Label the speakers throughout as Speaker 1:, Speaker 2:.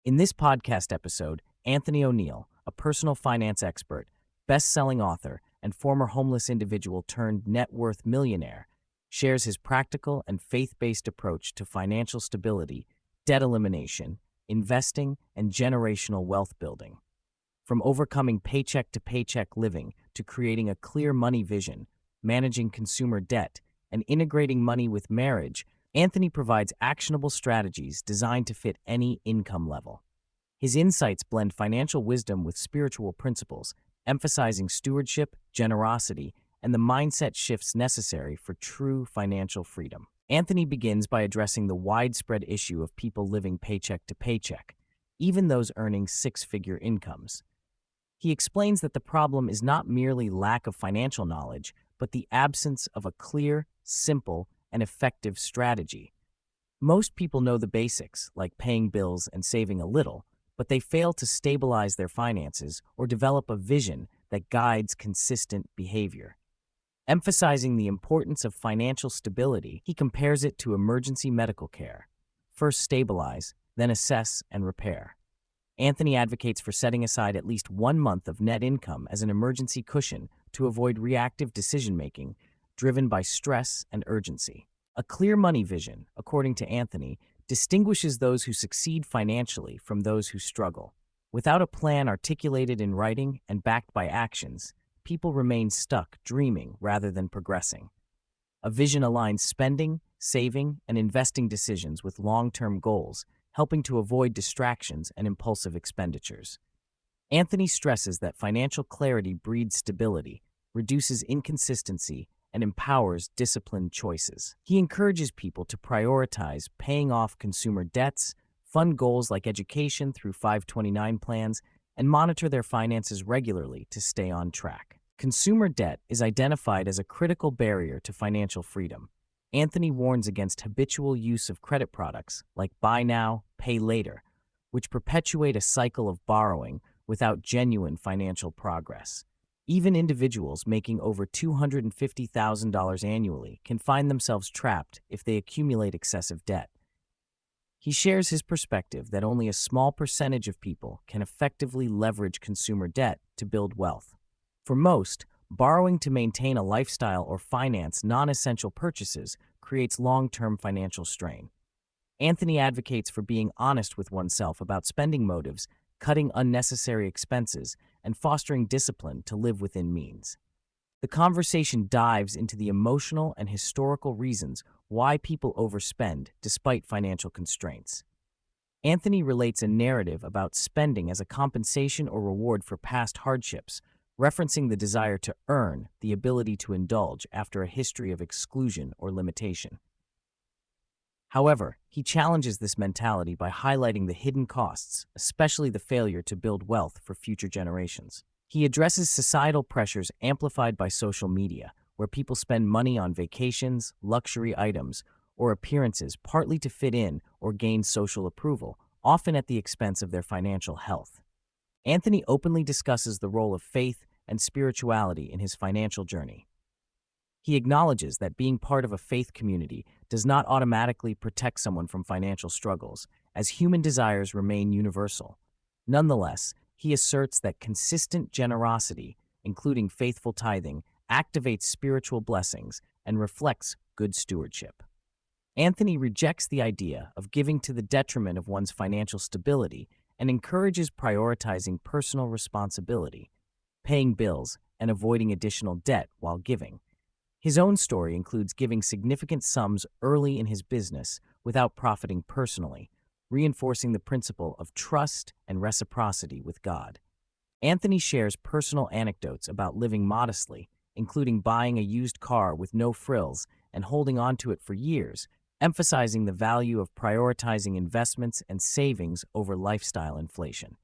Speaker 1: In this podcast episode, Anthony O'Neill, a personal finance expert, best-selling author, and former homeless individual turned net worth millionaire, shares his practical and faith-based approach to financial stability, debt elimination, investing, and generational wealth building. From overcoming paycheck-to-paycheck living to creating a clear money vision, managing consumer debt, and integrating money with marriage, Anthony provides actionable strategies designed to fit any income level. His insights blend financial wisdom with spiritual principles, emphasizing stewardship, generosity, and the mindset shifts necessary for true financial freedom. Anthony begins by addressing the widespread issue of people living paycheck to paycheck, even those earning six-figure incomes. He explains that the problem is not merely lack of financial knowledge, but the absence of a clear, simple, and effective strategy. Most people know the basics, like paying bills and saving a little, but they fail to stabilize their finances or develop a vision that guides consistent behavior. Emphasizing the importance of financial stability, he compares it to emergency medical care. First stabilize, then assess and repair. Anthony advocates for setting aside at least 1 month of net income as an emergency cushion to avoid reactive decision-making driven by stress and urgency. A clear money vision, according to Anthony, distinguishes those who succeed financially from those who struggle. Without a plan articulated in writing and backed by actions, people remain stuck dreaming rather than progressing. A vision aligns spending, saving, and investing decisions with long-term goals, helping to avoid distractions and impulsive expenditures. Anthony stresses that financial clarity breeds stability, reduces inconsistency, and empowers disciplined choices. He encourages people to prioritize paying off consumer debts, fund goals like education through 529 plans, and monitor their finances regularly to stay on track. Consumer debt is identified as a critical barrier to financial freedom. Anthony warns against habitual use of credit products like buy now, pay later, which perpetuate a cycle of borrowing without genuine financial progress. Even individuals making over $250,000 annually can find themselves trapped if they accumulate excessive debt. He shares his perspective that only a small percentage of people can effectively leverage consumer debt to build wealth. For most, borrowing to maintain a lifestyle or finance non-essential purchases creates long-term financial strain. Anthony advocates for being honest with oneself about spending motives, cutting unnecessary expenses, and fostering discipline to live within means. The conversation dives into the emotional and historical reasons why people overspend despite financial constraints. Anthony relates a narrative about spending as a compensation or reward for past hardships, referencing the desire to earn the ability to indulge after a history of exclusion or limitation. However, he challenges this mentality by highlighting the hidden costs, especially the failure to build wealth for future generations. He addresses societal pressures amplified by social media, where people spend money on vacations, luxury items, or appearances partly to fit in or gain social approval, often at the expense of their financial health. Anthony openly discusses the role of faith and spirituality in his financial journey. He acknowledges that being part of a faith community does not automatically protect someone from financial struggles, as human desires remain universal. Nonetheless, he asserts that consistent generosity, including faithful tithing, activates spiritual blessings and reflects good stewardship. Anthony rejects the idea of giving to the detriment of one's financial stability and encourages prioritizing personal responsibility, paying bills, and avoiding additional debt while giving. His own story includes giving significant sums early in his business without profiting personally, reinforcing the principle of trust and reciprocity with God. Anthony shares personal anecdotes about living modestly, including buying a used car with no frills and holding on to it for years, emphasizing the value of prioritizing investments and savings over lifestyle inflation.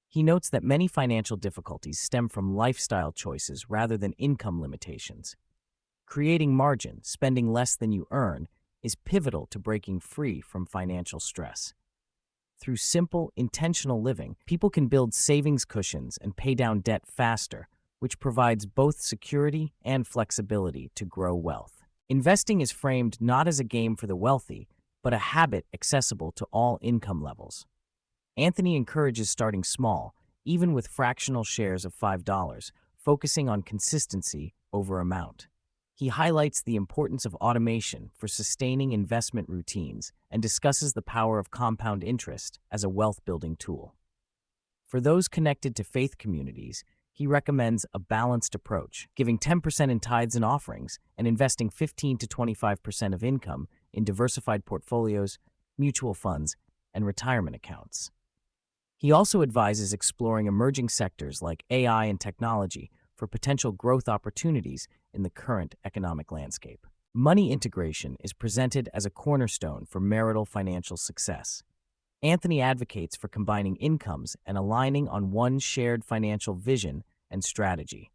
Speaker 1: He notes that many financial difficulties stem from lifestyle choices rather than income limitations. Creating margin, spending less than you earn, is pivotal to breaking free from financial stress. Through simple, intentional living, people can build savings cushions and pay down debt faster, which provides both security and flexibility to grow wealth. Investing is framed not as a game for the wealthy, but a habit accessible to all income levels. Anthony encourages starting small, even with fractional shares of $5, focusing on consistency over amount. He highlights the importance of automation for sustaining investment routines and discusses the power of compound interest as a wealth-building tool. For those connected to faith communities, he recommends a balanced approach, giving 10% in tithes and offerings and investing 15 to 25% of income in diversified portfolios, mutual funds, and retirement accounts. He also advises exploring emerging sectors like AI and technology for potential growth opportunities in the current economic landscape. Money integration is presented as a cornerstone for marital financial success. Anthony advocates for combining incomes and aligning on one shared financial vision and strategy.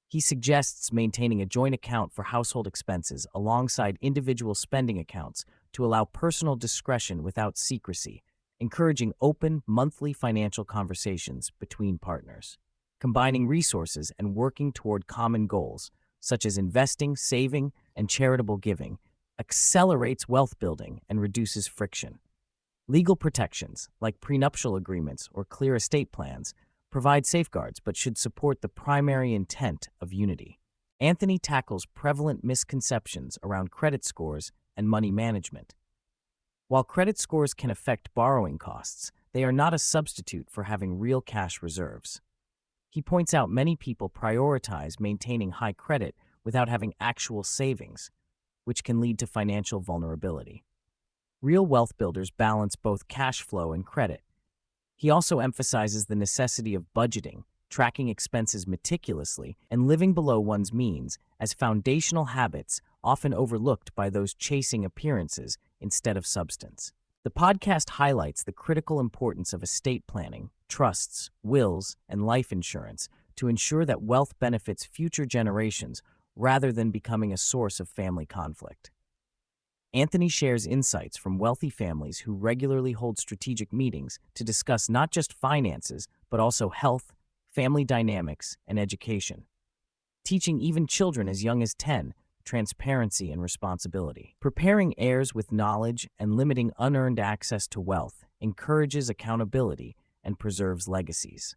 Speaker 1: He suggests maintaining a joint account for household expenses alongside individual spending accounts to allow personal discretion without secrecy, encouraging open, monthly financial conversations between partners. Combining resources and working toward common goals, such as investing, saving, and charitable giving, accelerates wealth building and reduces friction. Legal protections, like prenuptial agreements or clear estate plans, provide safeguards but should support the primary intent of unity. Anthony tackles prevalent misconceptions around credit scores and money management. While credit scores can affect borrowing costs, they are not a substitute for having real cash reserves. He points out many people prioritize maintaining high credit without having actual savings, which can lead to financial vulnerability. Real wealth builders balance both cash flow and credit. He also emphasizes the necessity of budgeting, tracking expenses meticulously, and living below one's means as foundational habits often overlooked by those chasing appearances instead of substance. The podcast highlights the critical importance of estate planning, trusts, wills, and life insurance to ensure that wealth benefits future generations rather than becoming a source of family conflict. Anthony shares insights from wealthy families who regularly hold strategic meetings to discuss not just finances, but also health, family dynamics, and education. Teaching even children as young as 10 transparency and responsibility. Preparing heirs with knowledge and limiting unearned access to wealth encourages accountability and preserves legacies.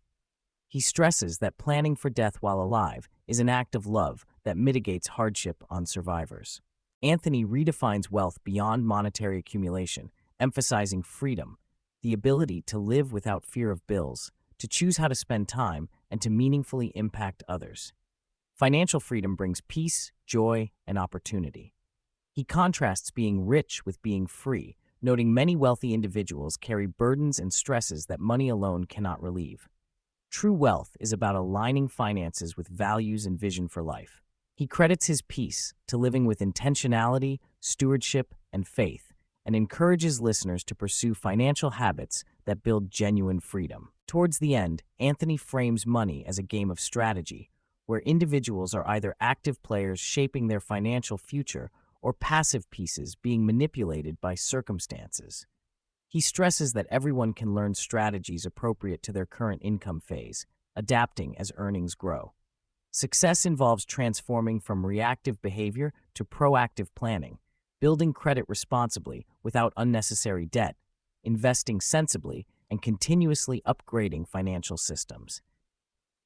Speaker 1: He stresses that planning for death while alive is an act of love that mitigates hardship on survivors. Anthony redefines wealth beyond monetary accumulation, emphasizing freedom, the ability to live without fear of bills, to choose how to spend time, and to meaningfully impact others. Financial freedom brings peace, joy, and opportunity. He contrasts being rich with being free, noting many wealthy individuals carry burdens and stresses that money alone cannot relieve. True wealth is about aligning finances with values and vision for life. He credits his peace to living with intentionality, stewardship, and faith, and encourages listeners to pursue financial habits that build genuine freedom. Towards the end, Anthony frames money as a game of strategy, where individuals are either active players shaping their financial future or passive pieces being manipulated by circumstances. He stresses that everyone can learn strategies appropriate to their current income phase, adapting as earnings grow. Success involves transforming from reactive behavior to proactive planning, building credit responsibly without unnecessary debt, investing sensibly, and continuously upgrading financial systems.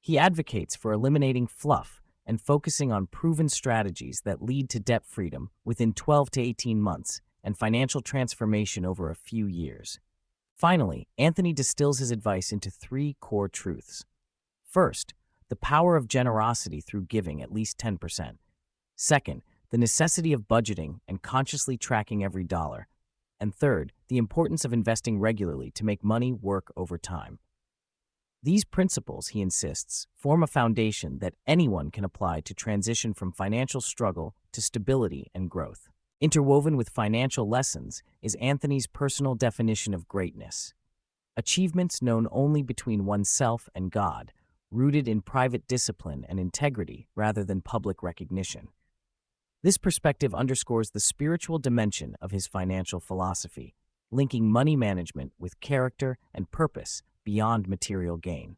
Speaker 1: He advocates for eliminating fluff and focusing on proven strategies that lead to debt freedom within 12 to 18 months and financial transformation over a few years. Finally, Anthony distills his advice into 3 core truths. First, the power of generosity through giving at least 10%. Second, the necessity of budgeting and consciously tracking every dollar. And third, the importance of investing regularly to make money work over time. These principles, he insists, form a foundation that anyone can apply to transition from financial struggle to stability and growth. Interwoven with financial lessons is Anthony's personal definition of greatness. Achievements known only between oneself and God, rooted in private discipline and integrity rather than public recognition. This perspective underscores the spiritual dimension of his financial philosophy, linking money management with character and purpose beyond material gain.